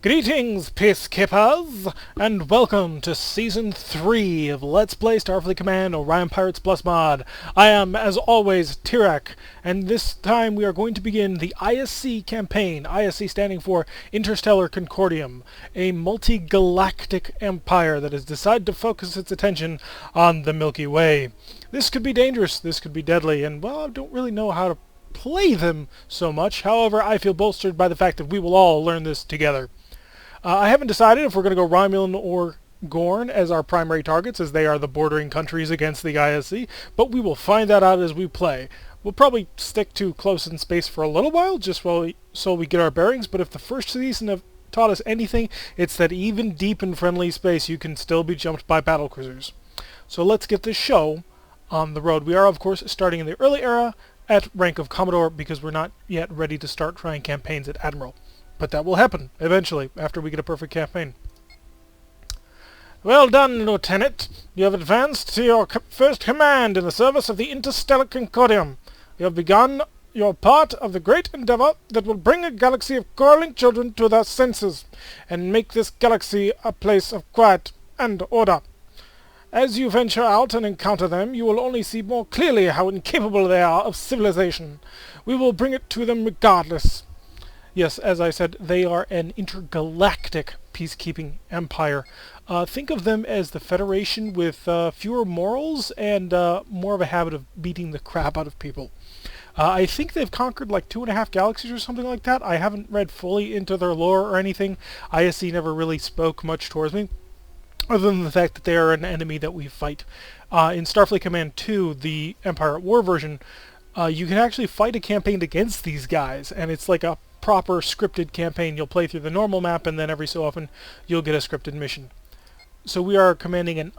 Greetings, Peacekeepers, and welcome to Season 3 of Let's Play Starfleet Command Orion Pirates Plus Mod. I am, as always, Tirak, and this time we are going to begin the ISC campaign, ISC standing for Interstellar Concordium, a multi-galactic empire that has decided to focus its attention on the Milky Way. This could be dangerous, this could be deadly, and, well, I don't really know how to play them so much. However, I feel bolstered by the fact that we will all learn this together. I haven't decided if we're going to go Romulan or Gorn as our primary targets, as they are the bordering countries against the ISC, but we will find that out as we play. We'll probably stick to close in space for a little while, just so we get our bearings, but if the first season have taught us anything, it's that even deep in friendly space you can still be jumped by battlecruisers. So let's get this show on the road. We are, of course, starting in the early era at rank of Commodore, because we're not yet ready to start trying campaigns at Admiral. But that will happen, eventually, after we get a perfect campaign. Well done, Lieutenant. You have advanced to your first command in the service of the Interstellar Concordium. You have begun your part of the great endeavor that will bring a galaxy of quarreling children to their senses, and make this galaxy a place of quiet and order. As you venture out and encounter them, you will only see more clearly how incapable they are of civilization. We will bring it to them regardless. Yes, as I said, they are an intergalactic peacekeeping empire. Think of them as the Federation with fewer morals and more of a habit of beating the crap out of people. I think they've conquered like 2.5 galaxies or something like that. I haven't read fully into their lore or anything. ISC never really spoke much towards me, other than the fact that they are an enemy that we fight. In Starfleet Command 2, the Empire at War version, you can actually fight a campaign against these guys, and it's like a proper scripted campaign. You'll play through the normal map, and then every so often you'll get a scripted mission. So we are commanding an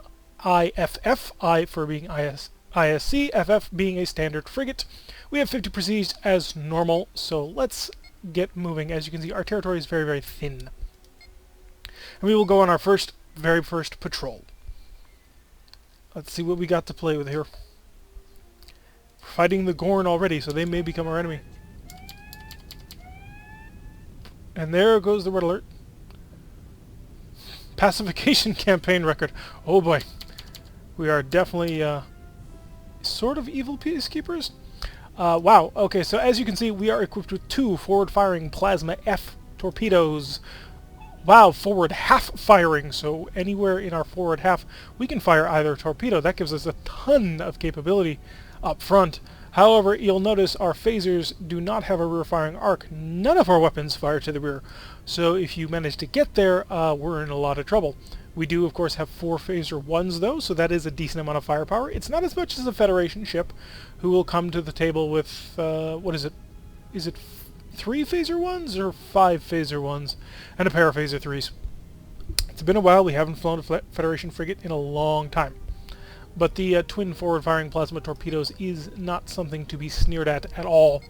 IFF, I for being ISC, FF being a standard frigate. We have 50 prestige as normal, so let's get moving. As you can see, our territory is very, very thin. And we will go on our very first patrol. Let's see what we got to play with here. We're fighting the Gorn already, so they may become our enemy. And there goes the red alert. Pacification campaign record. Oh boy. We are definitely sort of evil peacekeepers. Wow. Okay, so as you can see, we are equipped with 2 forward-firing plasma F torpedoes. Wow, forward half firing, so anywhere in our forward half we can fire either torpedo. That gives us a ton of capability up front. However, you'll notice our phasers do not have a rear-firing arc. None of our weapons fire to the rear. So if you manage to get there, we're in a lot of trouble. We do, of course, have 4 phaser 1s, though, so that is a decent amount of firepower. It's not as much as a Federation ship, who will come to the table with, what is it? Is it 3 phaser 1s or 5 phaser 1s? And a pair of phaser 3s. It's been a while. We haven't flown a Federation frigate in a long time. But the twin forward-firing plasma torpedoes is not something to be sneered at all.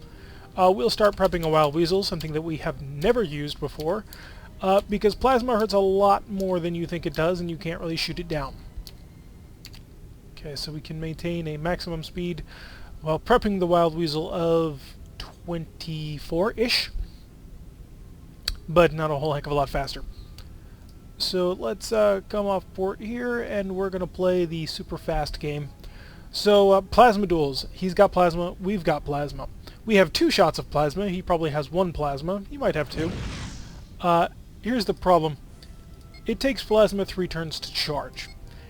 We'll start prepping a Wild Weasel, something that we have never used before, because plasma hurts a lot more than you think it does, and you can't really shoot it down. Okay, so we can maintain a maximum speed while prepping the Wild Weasel of 24-ish, but not a whole heck of a lot faster. So let's come off port here, and we're going to play the super fast game. So plasma duels. He's got plasma, we've got plasma. We have 2 shots of plasma. He probably has 1 plasma. He might have 2. Here's the problem. It takes plasma 3 turns to charge.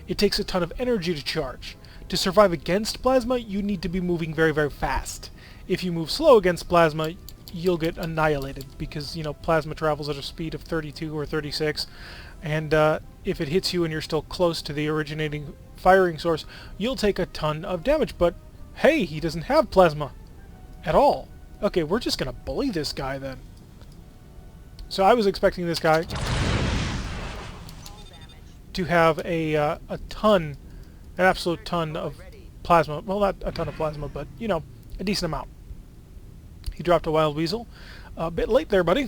It takes a ton of energy to charge. To survive against plasma, you need to be moving very, very fast. If you move slow against plasma, you'll get annihilated, because, you know, plasma travels at a speed of 32 or 36, and if it hits you and you're still close to the originating firing source, you'll take a ton of damage. But hey, he doesn't have plasma at all. Okay, we're just gonna bully this guy then. So I was expecting this guy to have an absolute ton of plasma. Well, not a ton of plasma, but, you know, a decent amount. He dropped a Wild Weasel. A bit late there, buddy.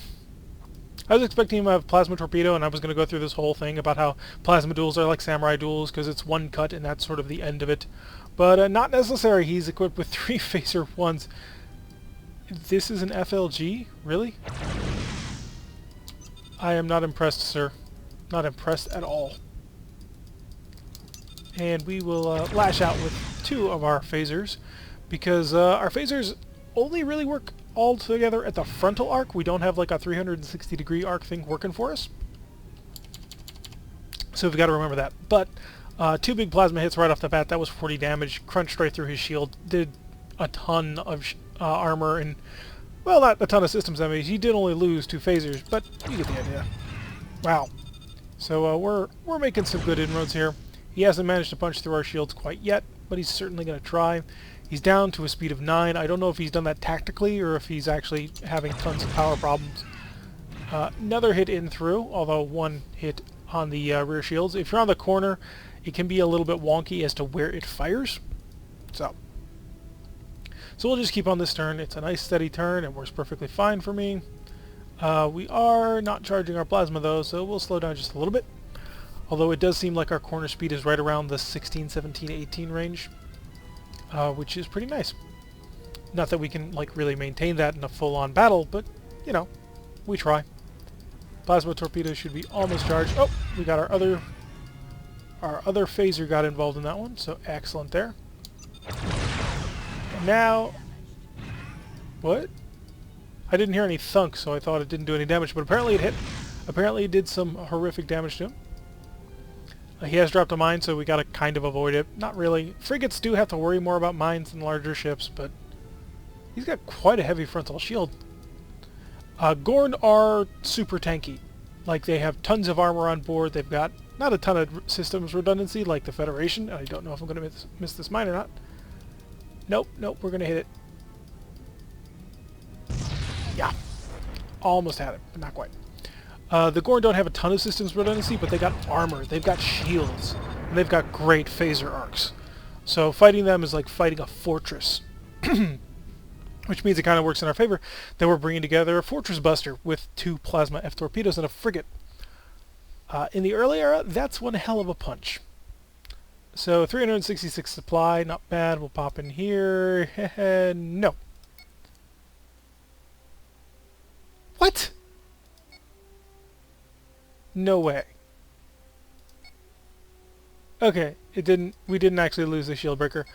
I was expecting him to have plasma torpedo, and I was going to go through this whole thing about how plasma duels are like samurai duels because it's one cut and that's sort of the end of it. But not necessary. He's equipped with 3 phaser 1s. This is an FLG? Really? I am not impressed, sir. Not impressed at all. And we will lash out with 2 of our phasers, because our phasers only really work all together at the frontal arc. We don't have like a 360-degree arc thing working for us. So we've got to remember that. But 2 big plasma hits right off the bat. That was 40 damage. Crunched right through his shield. Did a ton of armor and, well, not a ton of systems damage. He did only lose 2 phasers, but you get the idea. Wow. So we're making some good inroads here. He hasn't managed to punch through our shields quite yet, but he's certainly going to try. He's down to a speed of 9. I don't know if he's done that tactically or if he's actually having tons of power problems. Another hit in through, although 1 hit on the rear shields. If you're on the corner, it can be a little bit wonky as to where it fires. So we'll just keep on this turn. It's a nice steady turn. It works perfectly fine for me. We are not charging our plasma though, so we'll slow down just a little bit. Although it does seem like our corner speed is right around the 16, 17, 18 range, which is pretty nice. Not that we can like really maintain that in a full-on battle, but you know, we try. Plasma torpedoes should be almost charged. Oh, we got our other phaser got involved in that one, so excellent there. And now, what? I didn't hear any thunk, so I thought it didn't do any damage, but apparently it hit. Apparently it did some horrific damage to him. He has dropped a mine, so we gotta kind of avoid it. Not really. Frigates do have to worry more about mines than larger ships, but he's got quite a heavy frontal shield. Gorn are super tanky. Like, they have tons of armor on board. They've got not a ton of systems redundancy like the Federation. I don't know if I'm going to miss this mine or not. Nope, we're going to hit it. Yeah. Almost had it, but not quite. The Gorn don't have a ton of systems redundancy, but they got armor, they've got shields, and they've got great phaser arcs. So fighting them is like fighting a fortress. Which means it kind of works in our favor that we're bringing together a Fortress Buster with 2 Plasma F torpedoes and a frigate. In the early era, that's one hell of a punch. So 366 supply, not bad. We'll pop in here. No. What? No way. Okay, we didn't actually lose the shield breaker.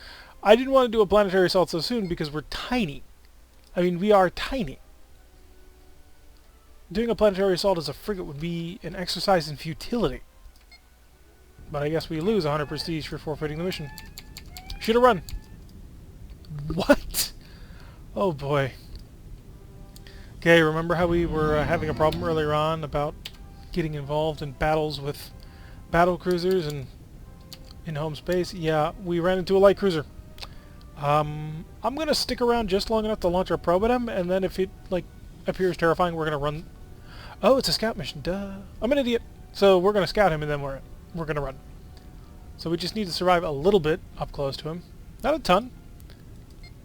I didn't want to do a planetary assault so soon because we're tiny. I mean, we are tiny. Doing a planetary assault as a frigate would be an exercise in futility. But I guess we lose 100 prestige for forfeiting the mission. Should have run. What? Oh boy. Okay, remember how we were having a problem earlier on about getting involved in battles with battle cruisers and in home space? Yeah, we ran into a light cruiser. I'm gonna stick around just long enough to launch our probe at him, and then if it like appears terrifying, we're gonna run. Oh, it's a scout mission. Duh. I'm an idiot. So we're gonna scout him, and then we're gonna run. So we just need to survive a little bit up close to him. Not a ton.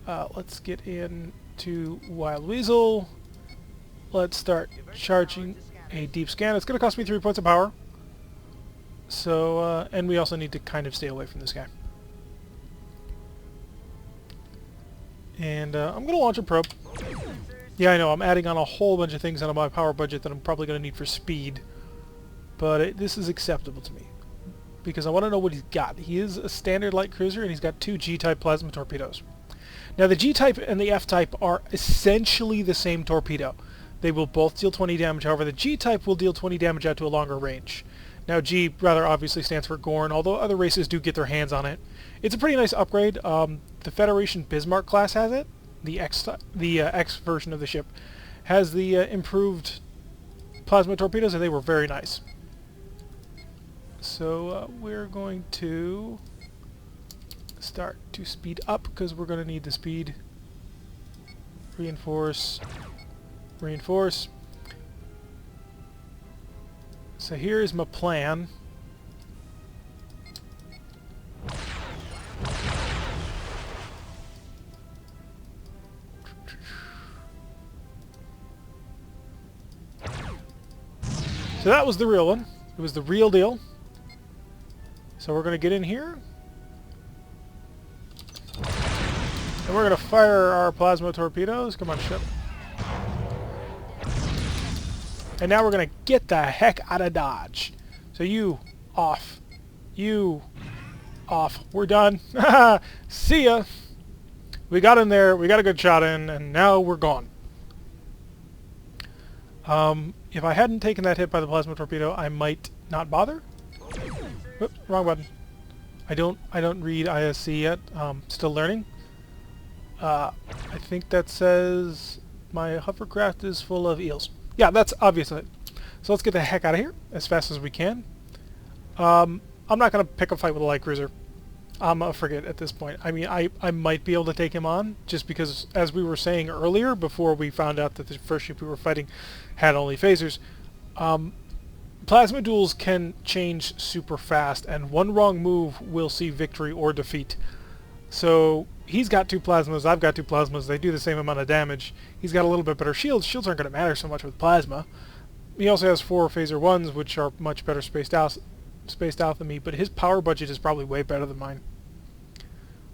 Let's get into Wild Weasel. Let's start charging a deep scan. It's gonna cost me 3 points of power. So and we also need to kind of stay away from this guy. And I'm going to launch a probe. Yeah, I know, I'm adding on a whole bunch of things on my power budget that I'm probably going to need for speed. But this is acceptable to me. Because I want to know what he's got. He is a standard light cruiser, and he's got 2 G-type plasma torpedoes. Now, the G-type and the F-type are essentially the same torpedo. They will both deal 20 damage, however, the G-type will deal 20 damage out to a longer range. Now, G rather obviously stands for Gorn, although other races do get their hands on it. It's a pretty nice upgrade. The Federation Bismarck class has it. The X version of the ship has the improved plasma torpedoes, and they were very nice. So we're going to start to speed up because we're going to need the speed. Reinforce. Reinforce. So here's my plan. So that was the real one. It was the real deal. So we're going to get in here. And we're going to fire our plasma torpedoes. Come on, ship. And now we're going to get the heck out of Dodge. So you, off. You, off. We're done. See ya. We got in there, we got a good shot in, and now we're gone. If I hadn't taken that hit by the plasma torpedo, I might not bother. Oops, wrong button. I don't read ISC yet. Still learning. I think that says my hovercraft is full of eels. Yeah, that's obviously it. So let's get the heck out of here as fast as we can. I'm not going to pick a fight with a light cruiser. I'm a frigate at this point. I mean, I might be able to take him on, just because, as we were saying earlier, before we found out that the first ship we were fighting had only phasers, plasma duels can change super fast, and one wrong move will see victory or defeat. So he's got 2 plasmas, I've got 2 plasmas, they do the same amount of damage. He's got a little bit better shields. Shields aren't going to matter so much with plasma. He also has 4 phaser 1s, which are much better spaced out than me, but his power budget is probably way better than mine.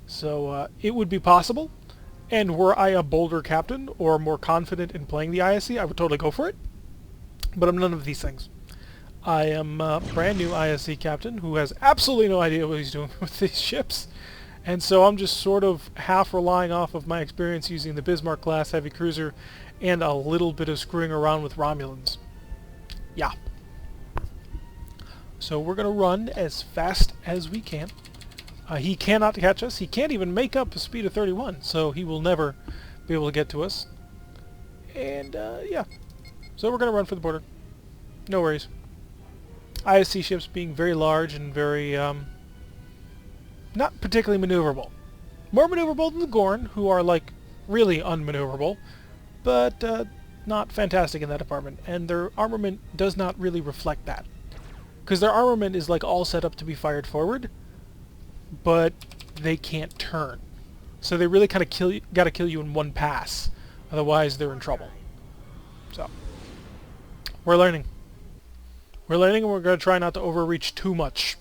So it would be possible, and were I a bolder captain or more confident in playing the ISC, I would totally go for it. But I'm none of these things. I am a brand new ISC captain who has absolutely no idea what he's doing with these ships, and so I'm just sort of half relying off of my experience using the Bismarck class heavy cruiser and a little bit of screwing around with Romulans. Yeah. So we're going to run as fast as we can. He cannot catch us. He can't even make up a speed of 31, so he will never be able to get to us. And, yeah. So we're going to run for the border. No worries. ISC ships being very large and very, not particularly maneuverable. More maneuverable than the Gorn, who are, like, really unmaneuverable, but not fantastic in that department. And their armament does not really reflect that. Because their armament is, like, all set up to be fired forward, but they can't turn. So they really kind of gotta kill you in one pass. Otherwise, they're in trouble. So, we're learning. We're learning, and we're going to try not to overreach too much.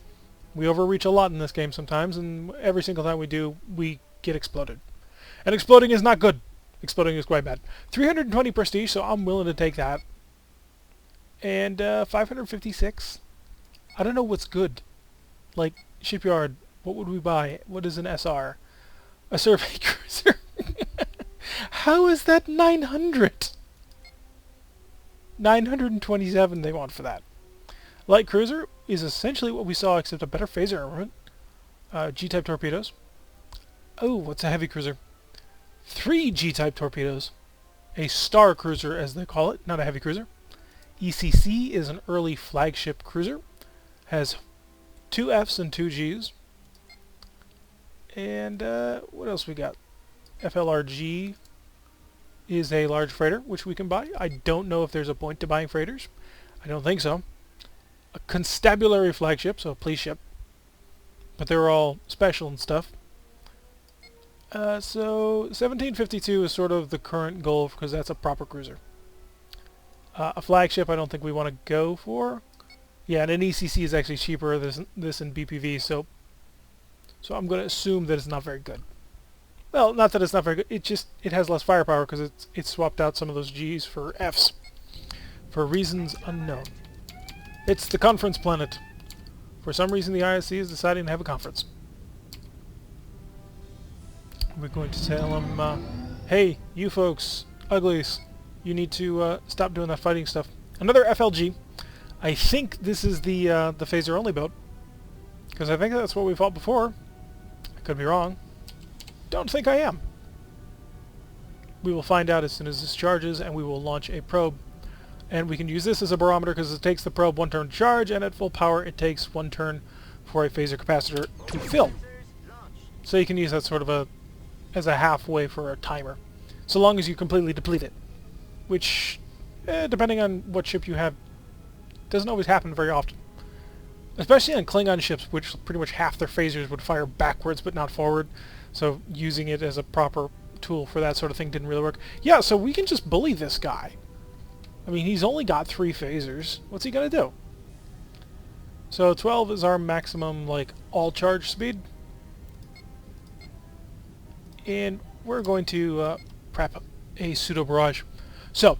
We overreach a lot in this game sometimes, and every single time we do, we get exploded. And exploding is not good. Exploding is quite bad. 320 prestige, so I'm willing to take that. And 556. I don't know what's good. Like, shipyard, what would we buy? What is an SR? A survey cruiser. How is that 900? 927 they want for that. Light cruiser is essentially what we saw, except a better phaser armament. G-type torpedoes. Oh, what's a heavy cruiser? 3 G-type torpedoes. A star cruiser, as they call it, not a heavy cruiser. ECC is an early flagship cruiser. Has 2 Fs and 2 Gs. And what else we got? FLRG is a large freighter, which we can buy. I don't know if there's a point to buying freighters. I don't think so. A constabulary flagship, so a police ship. But they're all special and stuff. So 1752 is sort of the current goal, because that's a proper cruiser. A flagship I don't think we want to go for. Yeah, and an ECC is actually cheaper than this in BPV, so I'm going to assume that it's not very good. Well, not that it's not very good, it has less firepower because it's swapped out some of those Gs for Fs for reasons unknown. It's the conference planet. For some reason the ISC is deciding to have a conference. We're going to tell them, hey, you folks, uglies, you need to stop doing that fighting stuff. Another FLG. I think this is the phaser-only boat, because I think that's what we fought before. I could be wrong. Don't think I am. We will find out as soon as this charges, and we will launch a probe. And we can use this as a barometer because it takes the probe 1 turn to charge, and at full power it takes 1 turn for a phaser capacitor to fill. So you can use that sort of as a halfway for a timer, so long as you completely deplete it. Which, depending on what ship you have, doesn't always happen very often. Especially on Klingon ships, which pretty much half their phasers would fire backwards but not forward. So using it as a proper tool for that sort of thing didn't really work. Yeah, so we can just bully this guy. I mean, he's only got 3 phasers. What's he gonna do? So 12 is our maximum, like, all charge speed. And we're going to prep a pseudo barrage. So,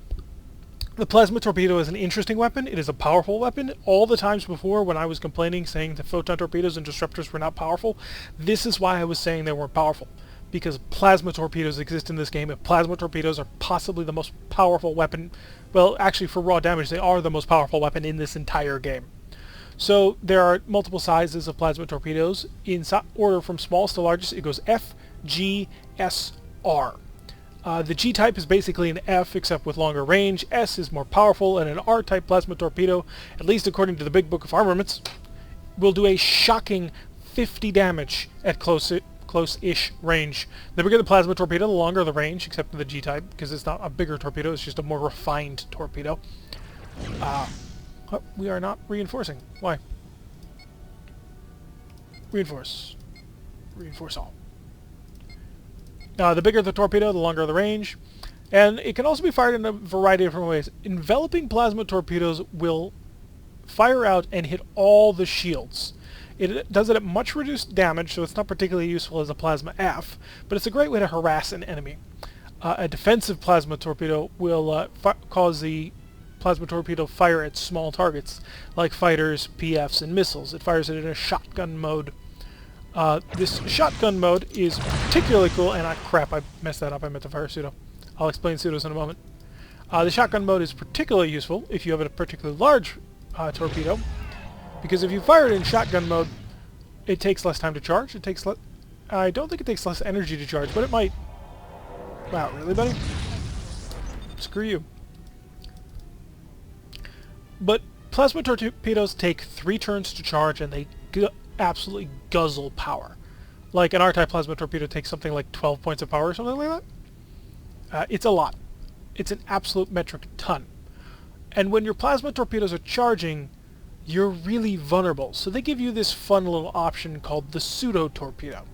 The plasma torpedo is an interesting weapon. It is a powerful weapon. All the times before when I was complaining, saying that photon torpedoes and disruptors were not powerful, this is why I was saying they weren't powerful. Because plasma torpedoes exist in this game, and plasma torpedoes are possibly the most powerful weapon. Well, actually, for raw damage, they are the most powerful weapon in this entire game. So there are multiple sizes of plasma torpedoes. In order from smallest to largest, it goes F, G, S, R. The G-type is basically an F, except with longer range. S is more powerful, and an R-type plasma torpedo, at least according to the Big Book of Armaments, will do a shocking 50 damage at close-ish range. The bigger the plasma torpedo, the longer the range, except for the G-type, because it's not a bigger torpedo, it's just a more refined torpedo. We are not reinforcing. Why? Reinforce. Reinforce all. The bigger the torpedo, the longer the range. And it can also be fired in a variety of different ways. Enveloping plasma torpedoes will fire out and hit all the shields. It does it at much reduced damage, so it's not particularly useful as a plasma F, but it's a great way to harass an enemy. A defensive plasma torpedo will cause the plasma torpedo fire at small targets, like fighters, PFs, and missiles. It fires it in a shotgun mode. This shotgun mode is particularly cool, and crap, I messed that up. I meant to fire pseudo. I'll explain pseudos in a moment. The shotgun mode is particularly useful if you have a particularly large torpedo, because if you fire it in shotgun mode, it takes less time to charge. It takes I don't think it takes less energy to charge, but it might. Wow, really, buddy? Screw you. But plasma torpedoes take 3 turns to charge, and they absolutely guzzle power. Like an R-type plasma torpedo takes something like 12 points of power or something like that. It's a lot. It's an absolute metric ton. And when your plasma torpedoes are charging, you're really vulnerable. So they give you this fun little option called the pseudo-torpedo.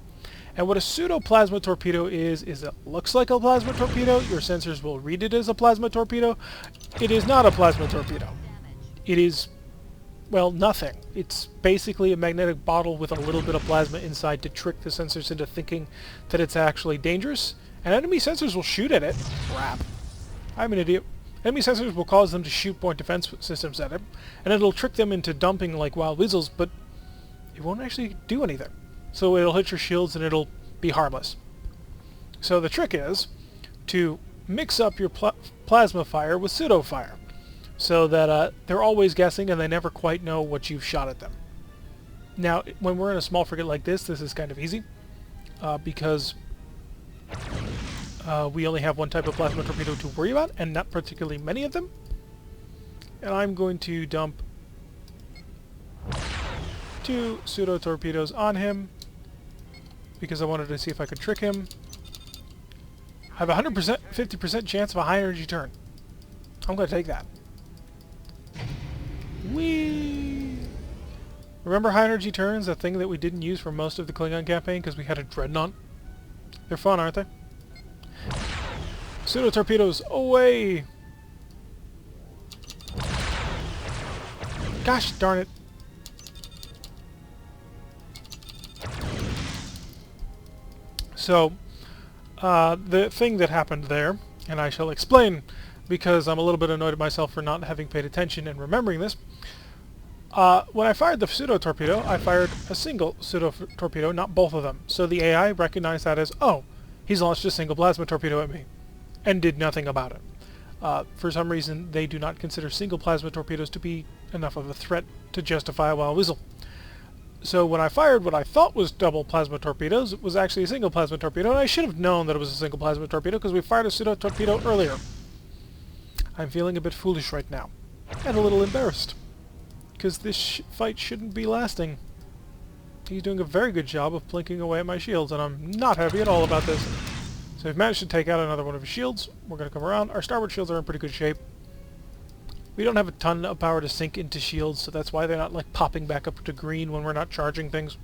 And what a pseudo-plasma torpedo is it looks like a plasma torpedo. Your sensors will read it as a plasma torpedo. It is not a plasma torpedo. It is, well, nothing. It's basically a magnetic bottle with a little bit of plasma inside to trick the sensors into thinking that it's actually dangerous. And enemy sensors will shoot at it. Crap. I'm an idiot. Enemy sensors will cause them to shoot point defense systems at it, and it'll trick them into dumping like wild weasels, but it won't actually do anything. So it'll hit your shields and it'll be harmless. So the trick is to mix up your plasma fire with pseudo fire, so that they're always guessing and they never quite know what you've shot at them. Now, when we're in a small frigate like this is kind of easy, because we only have one type of plasma torpedo to worry about, and not particularly many of them. And I'm going to dump 2 pseudo torpedoes on him, because I wanted to see if I could trick him. I have a 50% chance of a high energy turn. I'm going to take that. Whee! Remember high energy turns, a thing that we didn't use for most of the Klingon campaign because we had a dreadnought? They're fun, aren't they? Pseudo torpedoes away! Gosh darn it. So, the thing that happened there, and I shall explain because I'm a little bit annoyed at myself for not having paid attention and remembering this. When I fired the pseudo-torpedo, I fired a single pseudo-torpedo, not both of them. So the AI recognized that as, oh, he's launched a single plasma torpedo at me, and did nothing about it. For some reason, they do not consider single plasma torpedoes to be enough of a threat to justify a wild whistle. So when I fired what I thought was double plasma torpedoes, it was actually a single plasma torpedo, and I should have known that it was a single plasma torpedo because we fired a pseudo-torpedo earlier. I'm feeling a bit foolish right now, and a little embarrassed, because this fight shouldn't be lasting. He's doing a very good job of plinking away at my shields, and I'm not happy at all about this. So we've managed to take out another one of his shields. We're going to come around. Our starboard shields are in pretty good shape. We don't have a ton of power to sink into shields, so that's why they're not like popping back up to green when we're not charging things.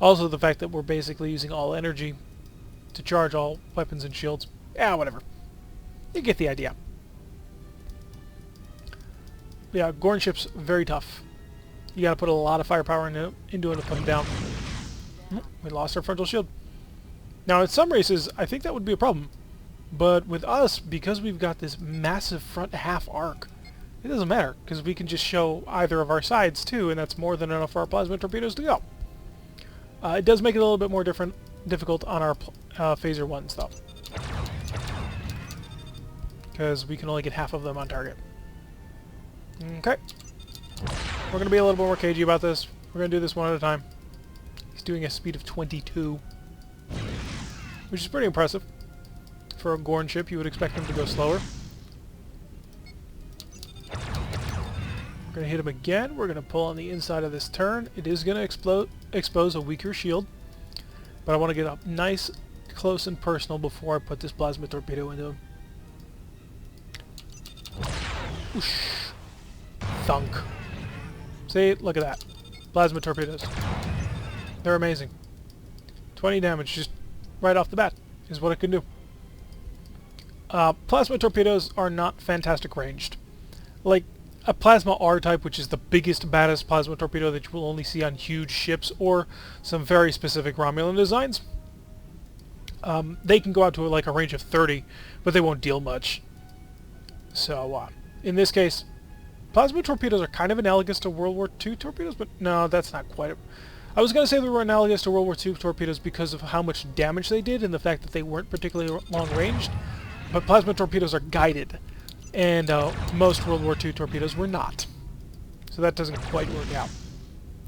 Also the fact that we're basically using all energy to charge all weapons and shields. Yeah, whatever. You get the idea. Yeah, Gorn ship's very tough. You gotta put a lot of firepower into it to put them down. We lost our frontal shield. Now, in some races, I think that would be a problem. But with us, because we've got this massive front half arc, it doesn't matter, because we can just show either of our sides too, and that's more than enough for our plasma torpedoes to go. It does make it a little bit more difficult on our phaser ones, though, because we can only get half of them on target. Okay. We're going to be a little bit more cagey about this. We're going to do this one at a time. He's doing a speed of 22, which is pretty impressive. For a Gorn ship, you would expect him to go slower. We're going to hit him again. We're going to pull on the inside of this turn. It is going to expose a weaker shield, but I want to get up nice, close, and personal before I put this plasma torpedo into him. Whoosh. Thunk. See? Look at that. Plasma torpedoes. They're amazing. 20 damage just right off the bat is what it can do. Plasma torpedoes are not fantastic ranged. Like a Plasma R-type, which is the biggest, baddest plasma torpedo that you will only see on huge ships or some very specific Romulan designs. They can go out to like a range of 30, but they won't deal much. So, in this case, plasma torpedoes are kind of analogous to World War II torpedoes, but no, that's not quite it. I was going to say they were analogous to World War II torpedoes because of how much damage they did and the fact that they weren't particularly long-ranged, but plasma torpedoes are guided, and most World War II torpedoes were not. So that doesn't quite work out.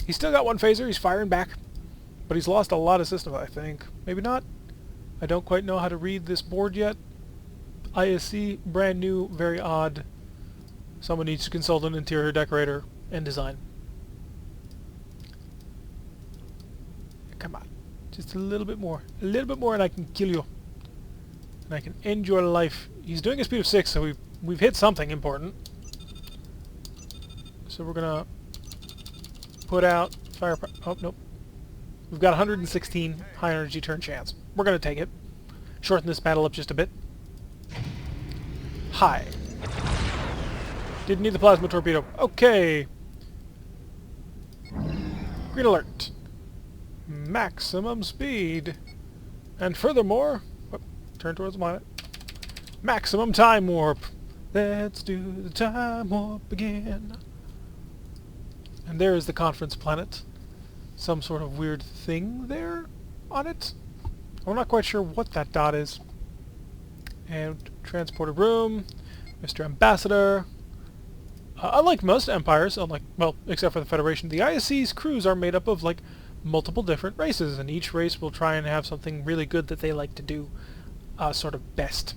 He's still got one phaser, he's firing back, but he's lost a lot of systems, I think. Maybe not? I don't quite know how to read this board yet. ISC, brand new, very odd. Someone needs to consult an interior decorator and design. Come on. Just a little bit more. A little bit more and I can kill you. And I can end your life. He's doing a speed of 6, so we've hit something important. So we're gonna put out fire... Oh, nope. We've got 116 high energy turn chance. We're gonna take it. Shorten this battle up just a bit. High. Didn't need the plasma torpedo. Okay. Green alert. Maximum speed. And furthermore... Whoop, turn towards the planet. Maximum time warp. Let's do the time warp again. And there is the conference planet. Some sort of weird thing there on it. I'm not quite sure what that dot is. And transporter room. Mr. Ambassador. Unlike most empires, well, except for the Federation, the ISC's crews are made up of, like, multiple different races, and each race will try and have something really good that they like to do sort of best.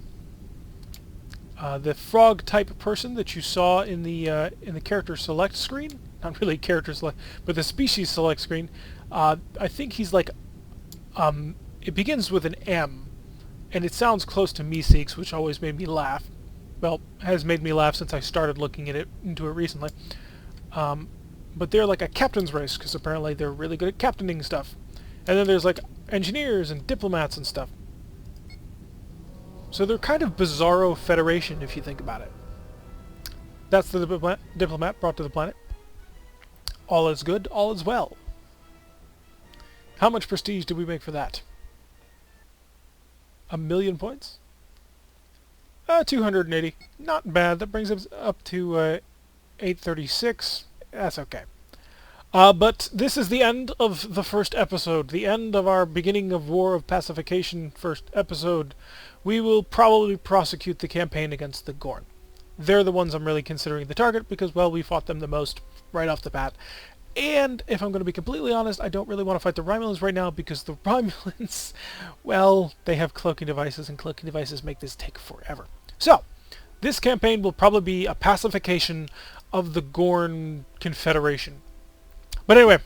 The frog-type person that you saw in the character select screen, not really character select, but the species select screen, I think he's like, it begins with an M, and it sounds close to Meeseeks, which always made me laugh. Well, has made me laugh since I started looking into it recently. But they're like a captain's race, because apparently they're really good at captaining stuff. And then there's like engineers and diplomats and stuff. So they're kind of bizarro federation, if you think about it. That's the diplomat brought to the planet. All is good, all is well. How much prestige did we make for that? 1,000,000 points? 280. Not bad. That brings us up to 836. That's okay. But this is the end of the first episode. The end of our beginning of War of Pacification first episode. We will probably prosecute the campaign against the Gorn. They're the ones I'm really considering the target because, well, we fought them the most right off the bat. And, if I'm going to be completely honest, I don't really want to fight the Romulans right now because the Romulans, well, they have cloaking devices, and cloaking devices make this take forever. So, this campaign will probably be a pacification of the Gorn Confederation. But anyway,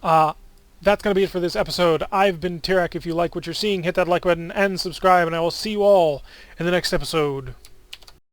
that's going to be it for this episode. I've been Tirak. If you like what you're seeing, hit that like button and subscribe, and I will see you all in the next episode.